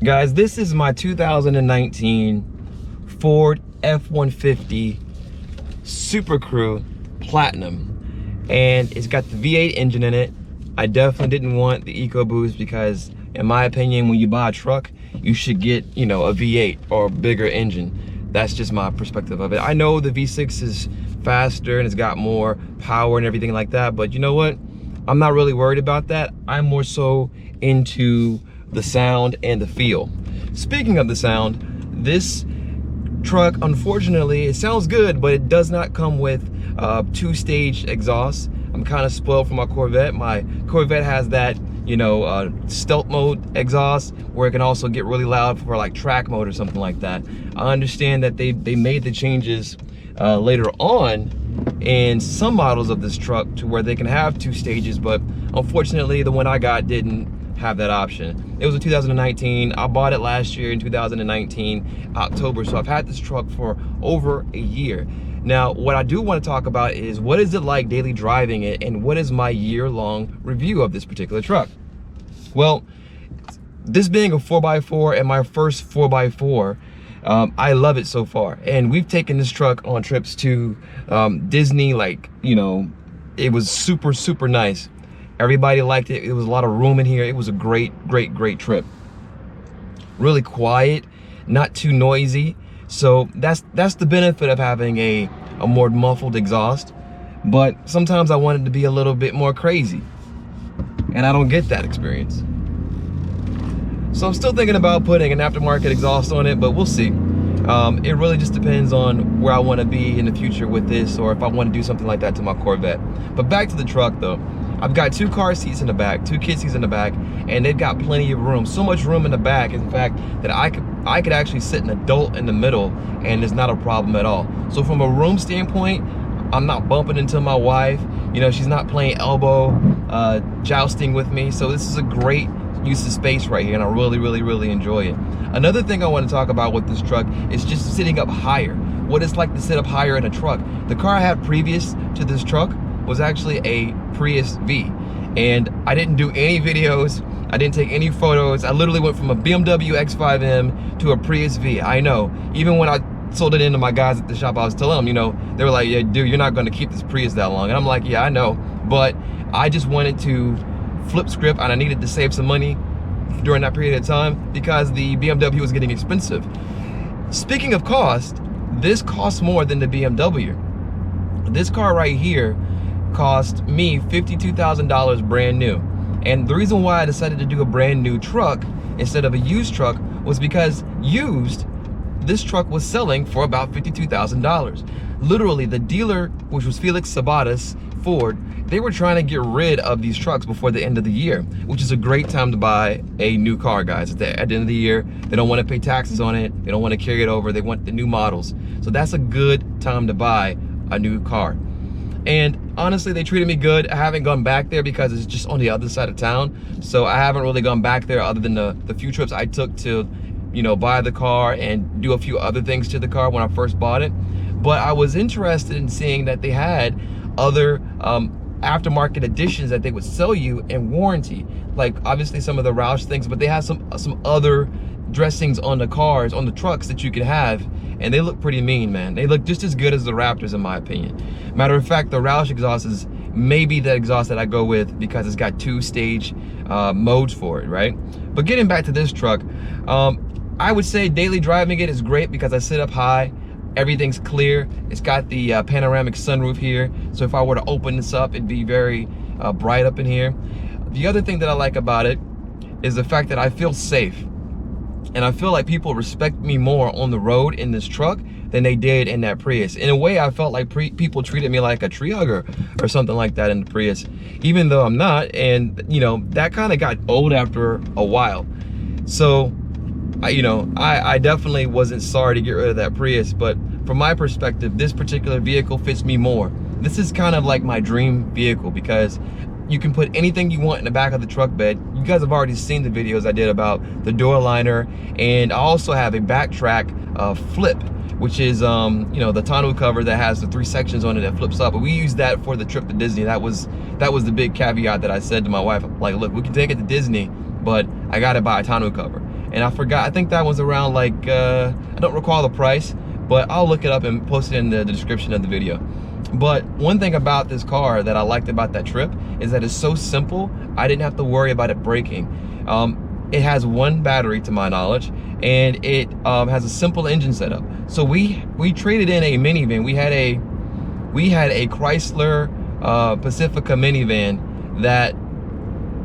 Guys, this is my 2019 Ford F150 Supercrew Platinum, and it's got the V8 engine in it. I definitely didn't want the EcoBoost because, in my opinion, when you buy a truck, you should get, you know, a V8 or a bigger engine. That's just my perspective of it. I know the V6 is faster and it's got more power and everything like that, but you know what? I'm not really worried about that. I'm more so into the sound and the feel. Speaking of the sound, this truck, unfortunately, it sounds good, but it does not come with two-stage exhaust. I'm kind of spoiled for my Corvette. My Corvette has that, you know, stealth mode exhaust where it can also get really loud for like track mode or something like that. I understand that they made the changes later on in some models of this truck to where they can have two stages, but unfortunately the one I got didn't have that option. It was a 2019. I bought it last year in 2019 October, so I've had this truck for over a year. Now, what I do want to talk about is what is it like daily driving it, and what is my year-long review of this particular truck. Well, this being a 4x4 and my first 4x4, I love it so far. And we've taken this truck on trips to Disney, like, you know, it was super nice. Everybody liked it. It was a lot of room in here. It was a great trip. Really quiet, not too noisy. So that's the benefit of having a more muffled exhaust. But sometimes I wanted to be a little bit more crazy, and I don't get that experience. So I'm still thinking about putting an aftermarket exhaust on it, but we'll see. It really just depends on where I want to be in the future with this, or if I want to do something like that to my Corvette. But back to the truck though. I've got two car seats in the back, two kid seats in the back, and they've got plenty of room. So much room in the back, in fact, that I could actually sit an adult in the middle, and it's not a problem at all. So from a room standpoint, I'm not bumping into my wife. You know, she's not playing elbow jousting with me. So this is a great use of space right here, and I really enjoy it. Another thing I want to talk about with this truck is just sitting up higher. What it's like to sit up higher in a truck. The car I had previous to this truck was actually a Prius V, and I didn't do any videos. I didn't take any photos. I literally went from a BMW X5M to a Prius V. I know, even when I sold it into my guys at the shop, I was telling them, you know, they were like, yeah, dude, you're not going to keep this Prius that long. And I'm like, yeah, I know, but I just wanted to flip script, and I needed to save some money during that period of time because the BMW was getting expensive. Speaking of cost, this costs more than the BMW. This car right here cost me $52,000 brand new. And the reason why I decided to do a brand new truck instead of a used truck was because used, this truck was selling for about $52,000. Literally, the dealer, which was Felix Sabates Ford, they were trying to get rid of these trucks before the end of the year, which is a great time to buy a new car, guys. At the end of the year, they don't want to pay taxes on it. They don't want to carry it over. They want the new models. So that's a good time to buy a new car. And honestly, they treated me good. I haven't gone back there because it's just on the other side of town. So I haven't really gone back there other than the few trips I took to, you know, buy the car and do a few other things to the car when I first bought it. But I was interested in seeing that they had other aftermarket additions that they would sell you in warranty. Like obviously some of the Roush things, but they have some other dressings on the cars, on the trucks that you can have, and they look pretty mean, man. They look just as good as the Raptors in my opinion. Matter of fact, the Roush exhaust is maybe the exhaust that I go with because it's got two-stage modes for it, right? But getting back to this truck, I would say daily driving it is great because I sit up high. Everything's clear. It's got the panoramic sunroof here, so if I were to open this up, it'd be very bright up in here. The other thing that I like about it is the fact that I feel safe. And I feel like people respect me more on the road in this truck than they did in that Prius. In a way, I felt like people treated me like a tree hugger or something like that in the Prius, even though I'm not. And, you know, that kind of got old after a while. So, I definitely wasn't sorry to get rid of that Prius, but from my perspective, this particular vehicle fits me more. This is kind of like my dream vehicle because you can put anything you want in the back of the truck bed. You guys have already seen the videos I did about the door liner, and I also have a backtrack flip, which is the tonneau cover that has the 3 sections on it that flips up. But we used that for the trip to Disney. That was the big caveat that I said to my wife, like, look, we can take it to Disney, but I gotta buy a tonneau cover. and I forgot, I think that was around like, I don't recall the price, but I'll look it up and post it in the description of the video. But one thing about this car that I liked about that trip is that it's so simple, I didn't have to worry about it breaking. It has one battery to my knowledge, and it has a simple engine setup. So we traded in a minivan. We had a Chrysler Pacifica minivan that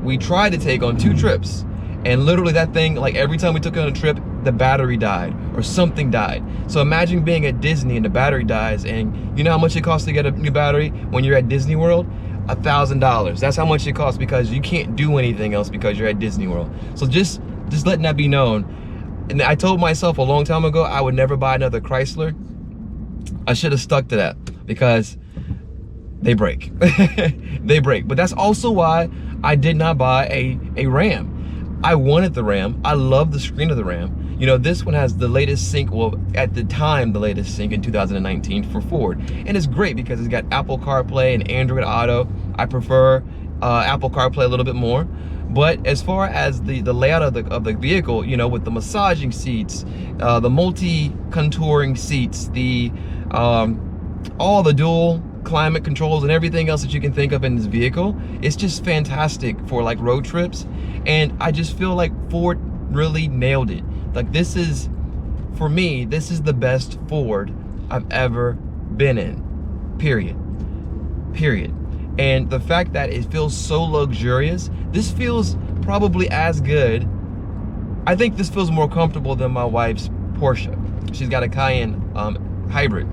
we tried to take on 2 trips, and literally that thing, like every time we took it on a trip, the battery died or something died. So imagine being at Disney and the battery dies, and you know how much it costs to get a new battery when you're at Disney World? $1,000. That's how much it costs, because you can't do anything else because you're at Disney World. So just letting that be known. And I told myself a long time ago I would never buy another Chrysler. I should have stuck to that, because they break. They break. But that's also why I did not buy a Ram. I wanted the Ram. I love the screen of the Ram. You know, this one has the latest sync, well, at the time, the latest sync in 2019 for Ford. And it's great because it's got Apple CarPlay and Android Auto. I prefer Apple CarPlay a little bit more. But as far as the layout of the vehicle, you know, with the massaging seats, the multi-contouring seats, all the dual climate controls and everything else that you can think of in this vehicle, it's just fantastic for like road trips. And I just feel like Ford really nailed it. Like, this is, for me, this is the best Ford I've ever been in, period. And the fact that it feels so luxurious, this feels probably as good. I think this feels more comfortable than my wife's Porsche. She's got a Cayenne hybrid.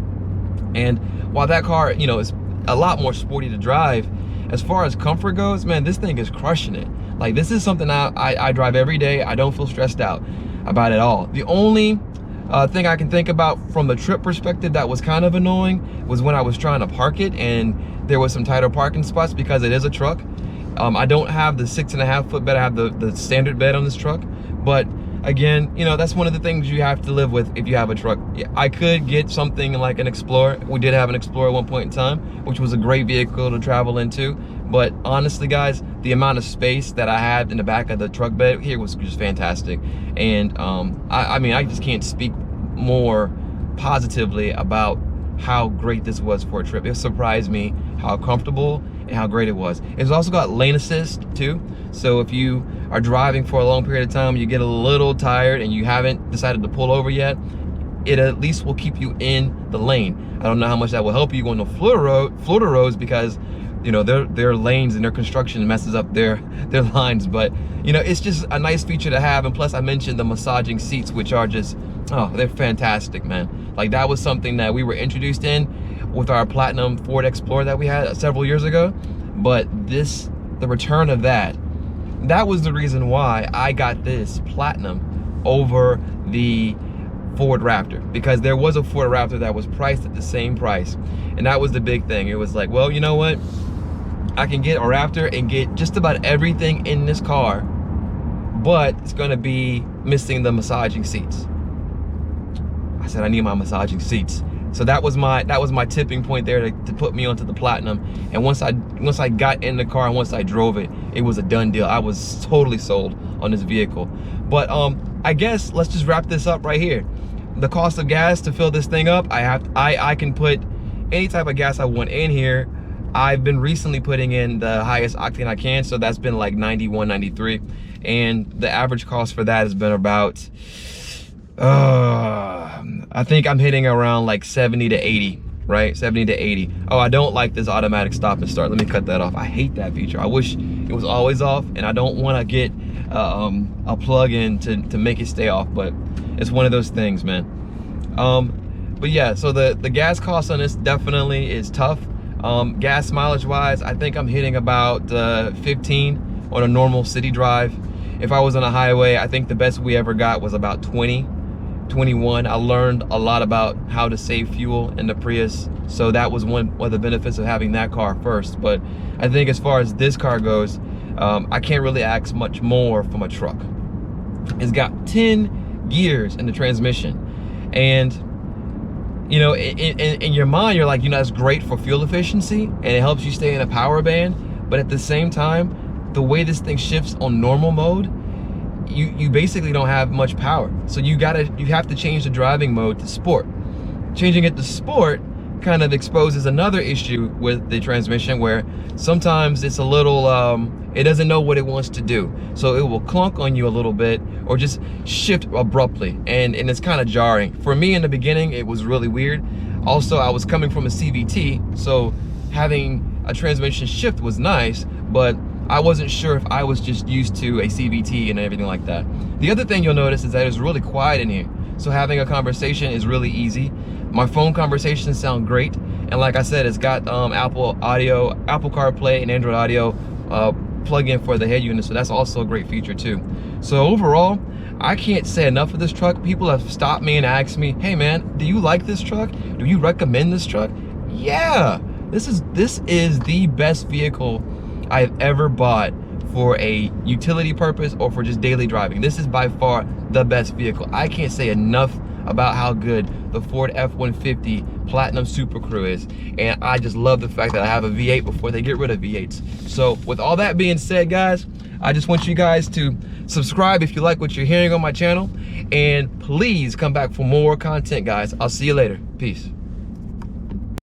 And while that car, you know, is a lot more sporty to drive, as far as comfort goes, man, this thing is crushing it. Like, this is something I drive every day. I don't feel stressed out about it all. The only thing I can think about from the trip perspective that was kind of annoying was when I was trying to park it and there was some tighter parking spots because it is a truck. I don't have the 6.5 foot bed. I have the standard bed on this truck. But again, you know, that's one of the things you have to live with if you have a truck. I could get something like an Explorer. We did have an Explorer at one point in time, which was a great vehicle to travel into. But honestly, guys, the amount of space that I had in the back of the truck bed here was just fantastic. And I mean, I just can't speak more positively about how great this was for a trip. It surprised me how comfortable and how great it was. It's also got lane assist too. So if you are driving for a long period of time, you get a little tired and you haven't decided to pull over yet, it at least will keep you in the lane. I don't know how much that will help you going to Florida roads, because you know, their lanes and their construction messes up their lines. But you know, it's just a nice feature to have. And plus, I mentioned the massaging seats, which are just, oh, they're fantastic, man. Like, that was something that we were introduced in with our Platinum Ford Explorer that we had several years ago. But this, the return of that was the reason why I got this Platinum over the Ford Raptor, because there was a Ford Raptor that was priced at the same price. And that was the big thing. It was like, well, you know what? I can get a Raptor and get just about everything in this car, but it's gonna be missing the massaging seats. I said, I need my massaging seats. So that was my tipping point there to put me onto the Platinum. And once I got in the car and once I drove it, it was a done deal. I was totally sold on this vehicle. But I guess let's just wrap this up right here. The cost of gas to fill this thing up, I can put any type of gas I want in here. I've been recently putting in the highest octane I can, so that's been like 91, 93. And the average cost for that has been about, I think I'm hitting around like 70 to 80, right? 70 to 80. Oh, I don't like this automatic stop and start. Let me cut that off. I hate that feature. I wish it was always off, and I don't want to get a plug-in to make it stay off, but it's one of those things, man. But yeah, so the gas cost on this definitely is tough. Gas mileage wise, I think I'm hitting about 15 on a normal city drive. If I was on a highway, I think the best we ever got was about 20, 21. I learned a lot about how to save fuel in the Prius, so that was one of the benefits of having that car first. But I think as far as this car goes, I can't really ask much more from a truck. It's got 10 gears in the transmission, and you know, in your mind, you're like, you know, that's great for fuel efficiency and it helps you stay in a power band. But at the same time, the way this thing shifts on normal mode, you basically don't have much power. So you have to change the driving mode to sport. Changing it to sport kind of exposes another issue with the transmission, where sometimes it's a little it doesn't know what it wants to do, so it will clunk on you a little bit or just shift abruptly, and it's kind of jarring. For me in the beginning, it was really weird. Also, I was coming from a CVT, so having a transmission shift was nice, but I wasn't sure if I was just used to a CVT and everything like that. The other thing you'll notice is that it's really quiet in here, so having a conversation is really easy. My phone conversations sound great, and like I said, it's got Apple Audio, Apple CarPlay, and Android Audio plug-in for the head unit, so that's also a great feature too. So overall, I can't say enough of this truck. People have stopped me and asked me, hey man, do you like this truck? Do you recommend this truck? Yeah, this is the best vehicle I've ever bought for a utility purpose or for just daily driving. This is by far the best vehicle. I can't say enough about how good the Ford F150 Platinum Supercrew is, and I just love the fact that I have a V8 before they get rid of V8s. So with all that being said, guys, I just want you guys to subscribe if you like what you're hearing on my channel, and please come back for more content, guys. I'll see you later. Peace.